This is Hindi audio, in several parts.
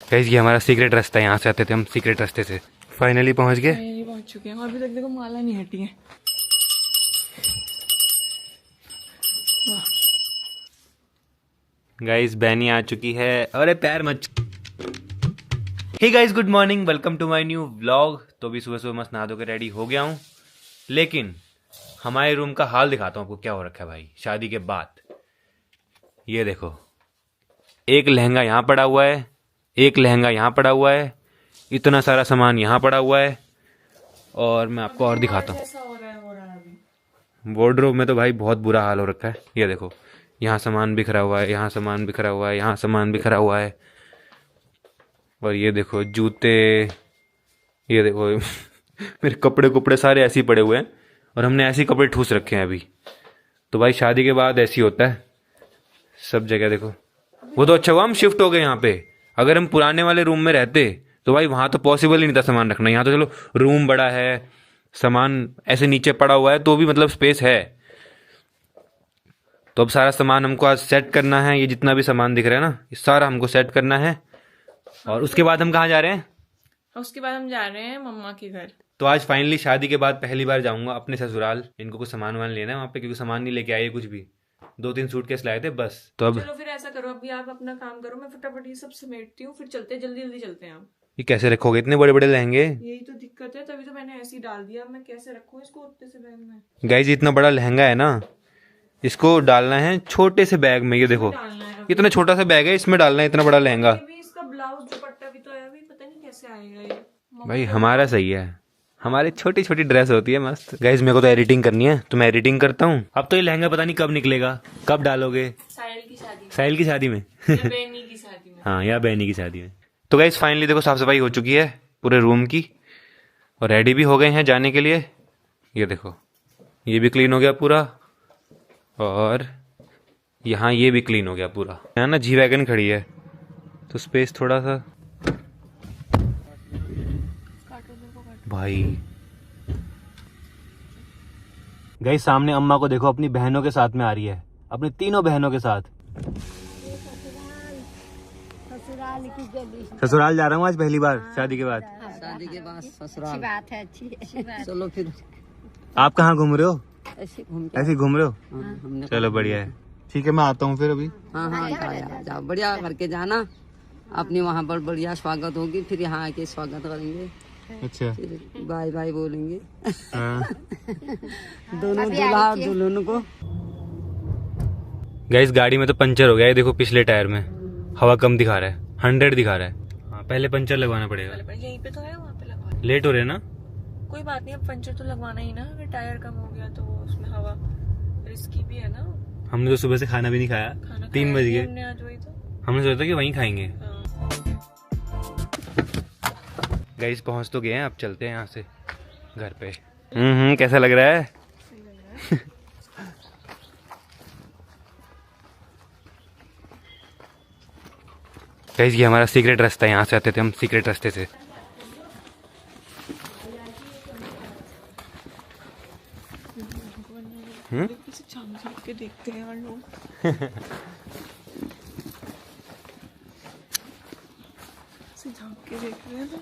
गाइस ये हमारा सीक्रेट रास्ता है, यहाँ से आते थे हम सीक्रेट रास्ते से। फाइनली पहुँच गए। फाइनली पहुंच चुके हैं। अभी तक देखो माला नहीं हटी है। गाइस बैनी आ चुकी है। अरे पैर मच। Hey guys good morning, welcome to my new vlog. तो अभी सुबह सुबह मस्त नहा धो के रेडी हो गया हूँ, लेकिन हमारे रूम का हाल दिखाता हूँ आपको क्या हो रखा है भाई शादी के बाद। ये देखो, एक लहंगा यहाँ पड़ा हुआ है, एक लहंगा यहाँ पड़ा हुआ है, इतना सारा सामान यहाँ पड़ा हुआ है। और मैं आपको और दिखाता हूँ, वार्डरोब में तो भाई बहुत बुरा हाल हो रखा है। ये देखो, यहाँ सामान बिखरा हुआ है, यहाँ सामान बिखरा हुआ है, यहाँ सामान बिखरा हुआ है। और ये देखो जूते, ये देखो मेरे कपड़े कुपड़े सारे ऐसे ही पड़े हुए हैं, और हमने ऐसे ही कपड़े ठूस रखे हैं अभी। तो भाई शादी के बाद ऐसे ही होता है सब जगह। देखो वो तो अच्छा हुआ हम शिफ्ट हो गए यहाँ पे। अगर हम पुराने वाले रूम में रहते तो भाई वहाँ तो पॉसिबल ही नहीं था सामान रखना। यहाँ तो चलो रूम बड़ा है, सामान ऐसे नीचे पड़ा हुआ है तो भी मतलब स्पेस है। तो अब सारा सामान हमको आज सेट करना है। ये जितना भी सामान दिख रहा है ना, ये सारा हमको सेट करना है। और उसके बाद हम कहाँ जा रहे हैं? उसके बाद हम जा रहे हैं मम्मा के घर। तो आज फाइनली शादी के बाद पहली बार जाऊंगा अपने ससुराल। इनको कुछ सामान वामान लेना है वहाँ पे, क्योंकि सामान नहीं लेके आए कुछ भी। 2-3 सूटकेस लाए थे बस। तो अब चलो फिर ऐसा करो, अभी आप अपना काम करो, मैं फटाफट ये सब समेटती हूँ, फिर चलते हैं, जल्दी जल्दी चलते हैं। आप ये कैसे रखोगे इतने बड़े बड़े लहंगे? यही तो दिक्कत है, तभी तो मैंने ऐसे ही डाल दिया। मैं कैसे रखूँ इसको उतने से बैग में? गाइस इतना बड़ा लहंगा है ना, इसको डालना है छोटे से बैग में। ये देखो डालना है इतना छोटा सा बैग है, इसमें डालना है इतना बड़ा लहंगा। अभी इसका ब्लाउज दुपट्टा भी तो आया, अभी पता नहीं कैसे आएगा ये। भाई हमारा सही है, हमारी छोटी छोटी ड्रेस होती है मस्त। गाइस मेरे को तो एडिटिंग करनी है, तो मैं एडिटिंग करता हूँ। अब तो ये लहंगा पता नहीं कब निकलेगा, कब डालोगे? साहिल की शादी में, साहिल की शादी में या बेनी की शादी में। हाँ, या बहनी की शादी में। तो गाइस फाइनली देखो साफ सफाई हो चुकी है पूरे रूम की, और रेडी भी हो गए हैं जाने के लिए। ये देखो ये भी क्लीन हो गया पूरा, और यहाँ ये भी क्लीन हो गया पूरा। यहाँ ना जी वैगन खड़ी है तो स्पेस थोड़ा सा भाई। गाइस सामने अम्मा को देखो, अपनी बहनों के साथ में आ रही है, अपनी तीनों बहनों के साथ। ससुराल जा रहा हूँ आज पहली बार शादी के बाद। शादी के बाद ससुराल। अच्छी बात है, अच्छी बात। चलो फिर आप कहाँ घूम रहे हो? ऐसे घूम ऐसे ही घूम रहे हो? हमने चलो बढ़िया है, ठीक है मैं आता हूँ फिर अभी। हाँ हाँ जाओ बढ़िया करके जाना। अपनी वहाँ पर बढ़िया स्वागत होगी, फिर यहाँ आके स्वागत करेंगे, अच्छा फिर बाय बाय बोलेंगे हाँ। दोनों दूल्हा और दुल्हन को। गाइस गाड़ी में तो पंचर हो गया है, देखो पिछले टायर में हवा कम दिखा रहा है, 100 दिखा रहा है। हाँ पहले पंचर लगवाना पड़ेगा। यहीं पे तो है, वहाँ पे लगवा। लेट हो रहे हैं ना? कोई बात नहीं, अब पंचर तो लगवाना ही ना। अगर टायर कम हो गया तो उसमें हवा रिस्की भी है ना। हमने तो सुबह से खाना भी नहीं खाया, खाना 3 बज गए। हमने आज वही तो। हमने सोचा कि वहीं खाएंगे। हाँ। गाइस पहुंच तो गए हैं, अब चलते हैं यहाँ से घर पे। कैसा लग रहा है? गाइस ये हमारा सीक्रेट रास्ता है, यहाँ से आते थे हम सीक्रेट रास्ते से। किसी झांक झांक के देखते हैं यार लोग। ऐसे झांक के देख रहे हैं ना।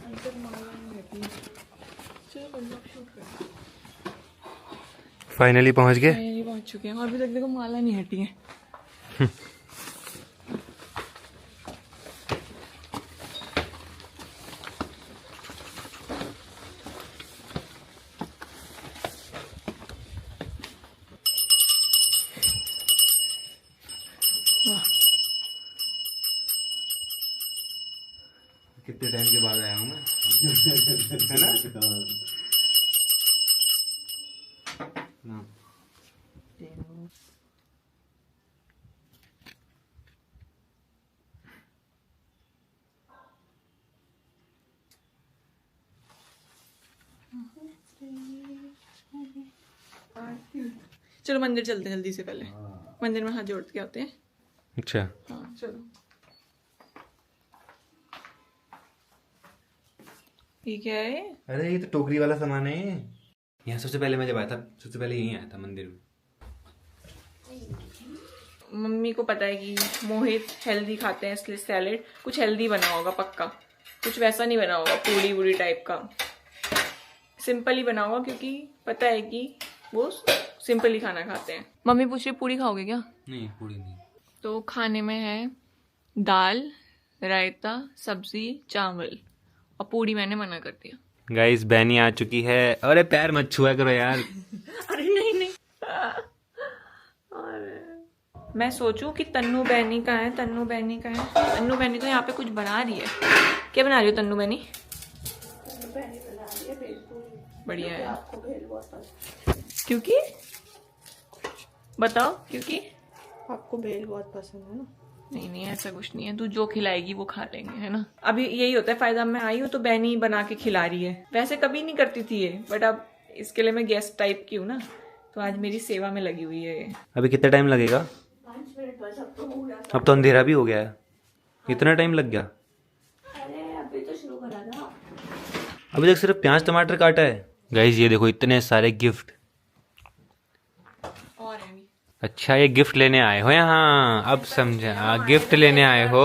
अंदर माला नहीं रहती है। चलो बंदा शूट कर। फाइनली पहुंच गए। फाइनली पहुंच चुके हैं। अभी तक देखो माला नहीं हटी है। कितने टाइम के बाद आया हूँ मैं है ना? चलो मंदिर चलते हैं जल्दी से, पहले मंदिर में हाथ जोड़ के आते हैं। अच्छा हाँ चलो। ये क्या है? अरे ये तो टोकरी वाला सामान है। यहाँ सबसे पहले मैं जब आया था, सबसे पहले यहीं आया था मंदिर में। मम्मी को पता है कि मोहित हेल्दी खाते हैं, इसलिए सैलेड कुछ हेल्दी बना होगा पक्का, कुछ वैसा नहीं बना होगा पूरी वूरी टाइप का, सिंपल ही बना होगा क्योंकि पता है कि वो सिंपल ही खाना खाते हैं। मम्मी पूछ रही पूरी खाओगे क्या? नहीं पूरी नहीं। तो खाने में है दाल, रायता, सब्जी, चावल और पूरी मैंने मना कर दिया। गाइस बैनी आ चुकी है। अरे पैर मत छुआ करो यार। अरे नहीं मैं सोचूं कि तन्नू बहनी का है, तन्नू बहनी का है। तन्नू बहनी तो यहाँ पे कुछ बना रही है। क्या बना रही हो तन्नू बहनी? बढ़िया है। क्योंकि बताओ, क्योंकि आपको भेल बहुत पसंद है ना? नहीं ऐसा कुछ नहीं है, तू जो खिलाएगी वो खा लेंगे, है ना। अभी यही होता है फायदा, मैं आई हूँ तो बहनी बना के खिला रही है। वैसे कभी नहीं करती थी ये, बट अब इसके लिए मैं गेस्ट टाइप की हूँ ना, तो आज मेरी सेवा में लगी हुई है। अभी कितना टाइम लगेगा? 5 मिनट बस, अब तो हो गया। अब तो अंधेरा भी हो गया है। इतना टाइम लग गया? अरे अभी तो शुरू करा था। अभी तक सिर्फ प्याज टमाटर काटा है। गाइस ये देखो इतने सारे गिफ्ट। और है भी। अच्छा ये गिफ्ट लेने आए हो यहाँ, अब समझा, गिफ्ट लेने आए हो।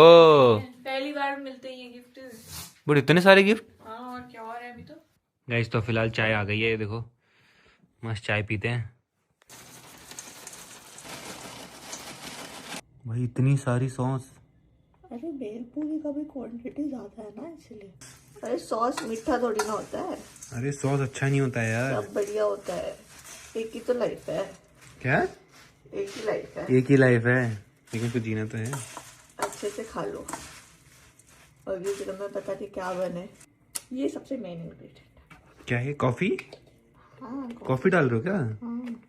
पहली बार मिलते हैं ये गिफ्ट। बट इतने सारे गिफ्ट। हाँ और क्या, और है अभी तो। गाइस तो फिलहाल चाय आ गई है, ये देखो मस्त चाय पीते हैं। भाई इतनी सारी सॉस। अरे भेलपूरी का भी क्वांटिटी ज्यादा है ना, इसलिए। अरे सॉस मीठा थोड़ी ना होता है, अरे सॉस अच्छा नहीं होता है यार। सब बढ़िया होता है। एक ही तो लाइफ है। क्या? एक ही लाइफ है, एक ही लाइफ है, लेकिन कुछ जीना तो है। अच्छे से खा लो। और ये फिल्म में पता नहीं क्या बने, ये सबसे मेन इंग्रेडिएंट। क्या है? कॉफी? हाँ कॉफी डाल रहे हो क्या? हाँ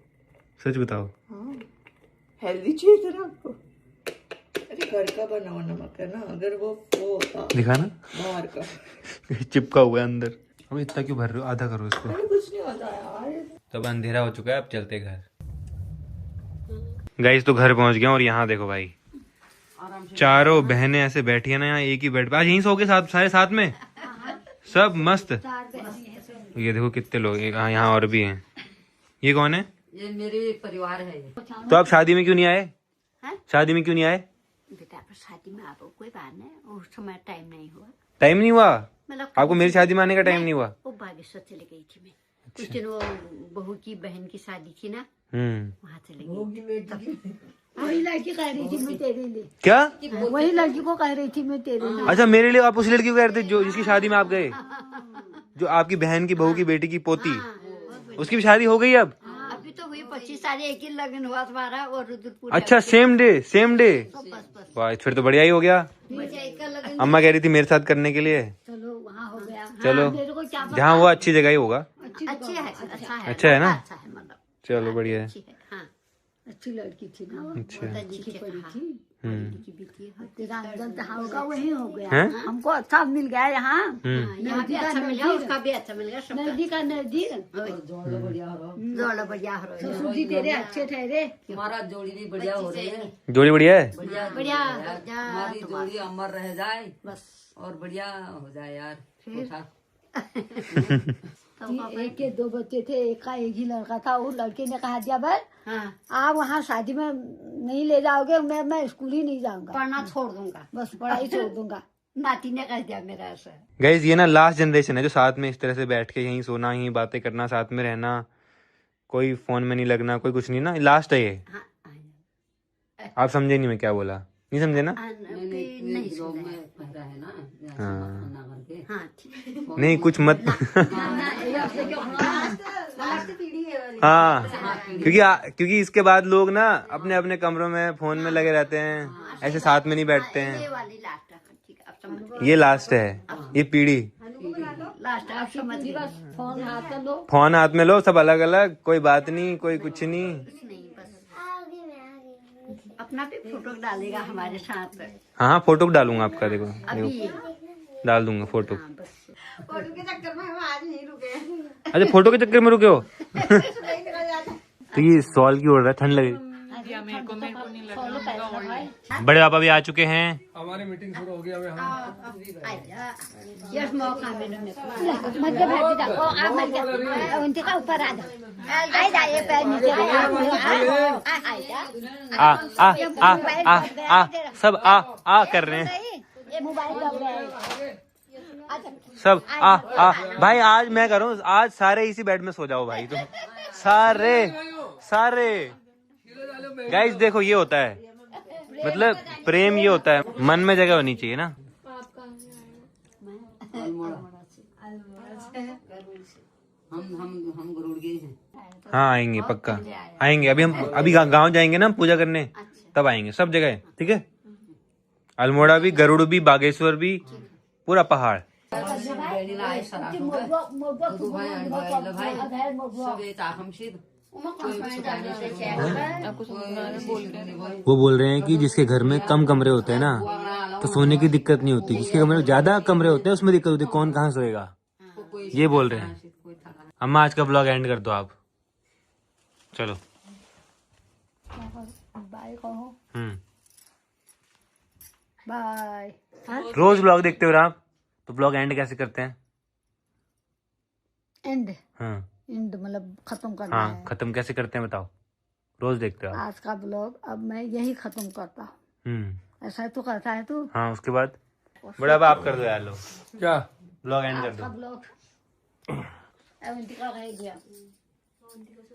सच बताओ। हाँ, हेल्दी चीज है ना आपको। अरे घर का बना हुआ नमक है ना, अगर वो होता दिखा ना, बाहर का। चिपका हुआ है अंदर। अब इतना क्यों भर रहे हो? आधा करो इसको। अरे कुछ नहीं होता यार। तब अंधेरा हो चुका है, अब चलते घर। गाइस तो घर पहुंच गया और यहाँ देखो भाई, चारों बहनें ऐसे बैठी है ना यहाँ एक ही बेड पे। आज यहीं सो के साथ सारे साथ में सब मस्त। ये देखो कितने लोग, यहाँ और भी हैं। ये कौन है? ये मेरे परिवार है ये। तो आप शादी में क्यों नहीं आए? शादी में क्यों नहीं आए? बेटा पर शादी में आपको कोई बात नहीं, उस समय टाइम नहीं हुआ। टाइम नहीं हुआ? मतलब आपको मेरी शादी में आने का टाइम नहीं हुआ? वो बागेश्वर चले गई थी मैं। कुछ दिन वो बहू की बहन की शादी थी ना, वहाँ चले गई। वही लड़की कह रही थी मैं तेरे लिए। क्या? वही लड़की को कह रही थी मैं तेरे लिए। अच्छा मेरे लिए आप उस लड़की को कह रहे थे जो जिसकी शादी में आप गए? जो आपकी बहन की बहू की बेटी की पोती, उसकी भी शादी हो गई अब? अभी तो हुई 25 साल, एक ही लगन हुआ तुम्हारा और रुद्रपुर। अच्छा सेम डे, सेम डे। बस वाह फिर तो बढ़िया ही हो गया। एक का लगन। अम्मा कह रही थी मेरे साथ करने के लिए। चलो वहाँ हो गया। चलो मेरे को क्या पता। जहाँ वो अच्छी जगह ही होगा। अच्छी है, अच्छा है, अच्छा है ना? अच्छा है, मतलब चलो बढ़िया है। अच्छी है। हाँ अच्छी लड़की थी ना, अच्छा लिखी पड़ी थी। लिखी भी थी। तेरा अंदर होगा वही हो गया। हैं? हमको अच्छा मिल गया यहाँ। यहाँ भी अच्छा मिल गया, उसका भी अच्छा मिल गया, सबका। नजदीक का नजदीक। जोड़ा बढ़िया हो रहा। जोड़ा बढ़िया हो रहा है। ससुर जी तेरे अच्छे ठहरे। हमारा जोड़ी भी बढ़िया हो रही है। जोड़ी बढ़िया है। बढ़िया बढ़िया यार, हमारी जोड़ी अमर रह जाए बस। और बढ़िया हो जाए यार। एक के 2 बच्चे थे, एक का एक ही लड़का था। वो लड़के ने कहा दिया भाई हाँ, आप वहाँ शादी में नहीं ले जाओगे, मैं स्कूल ही नहीं जाऊंगा, पढ़ना छोड़ दूंगा। बस पढ़ाई छोड़ दूंगा। नाती ने कह दिया मेरा ऐसा। गाइज ये ना लास्ट जनरेशन है जो साथ में इस तरह से बैठ के यहीं सोना, यहीं बातें करना, साथ में रहना, कोई फोन में नहीं लगना, कोई कुछ नहीं ना। लास्ट है ये। हाँ, आप समझे नहीं मैं क्या बोला? नहीं समझे ना? नहीं सुना है। पहरा है ना, हाँ। खाना करके। हाँ ठीक। नहीं कुछ मत। हाँ क्योंकि इसके बाद लोग ना अपने अपने कमरों में फोन में लगे रहते हैं, ऐसे साथ में नहीं बैठते ये हैं। वाली लास्ट है, ठीक है, अब समझ ये लास्ट है, ये पीढ़ी। लास्ट है, अब समझ गई। बस फोन हाथ में लो। फोन हाथ में लो, सब अलग अलग, कोई बात नहीं, कोई कुछ नहीं। नहीं बस अपना भी फोटो डालेगा हमारे साथ। हाँ हाँ फोटो डालूंगा आपका, देखो अभी देखो डाल दूंगा फोटो। हाँ, बस फोटो के चक्कर में हम आज नहीं रुके। अच्छा फोटो के चक्कर में रुके हो? तो ये सॉल की ओर रहा है, ठंड लगेगी। मेरे को नहीं लग रहा। बड़े पापा भी आ चुके हैं। यस मौका मैंने मत के बैठ जा ओ आ मत के उनके का ऊपर आ जा आई जा ये पैर नीचे आ सब आ कर रहे हैं ये मोबाइल लग रहा है सब भाई आज मैं करूँ, आज सारे इसी बेड में सो जाओ भाई तुम सारे गाइस। देखो ये होता है, मतलब प्रेम ये होता है, मन में जगह होनी चाहिए ना। हम गरुड़ गए हैं। हाँ आएंगे पक्का आएंगे। अभी गांव जाएंगे ना पूजा करने, तब आएंगे सब जगह। ठीक है, अल्मोड़ा भी, गरुड़ भी, बागेश्वर भी, पूरा पहाड़। वो बोल रहे हैं कि जिसके घर में कम कमरे होते हैं ना तो सोने की दिक्कत नहीं होती, जिसके कमरे में ज्यादा कमरे होते हैं उसमें दिक्कत होती है, कौन कहाँ सोएगा, ये बोल रहे हैं। अम्मा आज का ब्लॉग एंड कर दो आप, चलो। बाय कहो बाय। बाय। रोज ब्लॉग देखते हो आप, तो ब्लॉग एंड कैसे करते हैं? एंड हाँ एंड मतलब खत्म करना हाँ, है। खत्म कैसे करते हैं बताओ, रोज देखते हो आप। आज का ब्लॉग अब मैं यही खत्म करता हूँ। ऐसा तो करता है तू। हाँ उसके बाद बड़ा आप कर दो यार, लो क्या ब्लॉग एंड कर दो। ब्लॉग रह गया।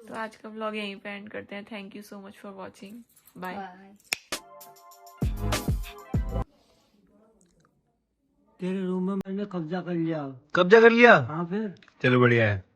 तो आज का व्लॉग यहीं पे एंड करते हैं। Thank you so much for watching. Bye. तेरे रूम में मैंने कब्जा कर लिया। कब्जा कर लिया? हाँ फिर चलो बढ़िया है।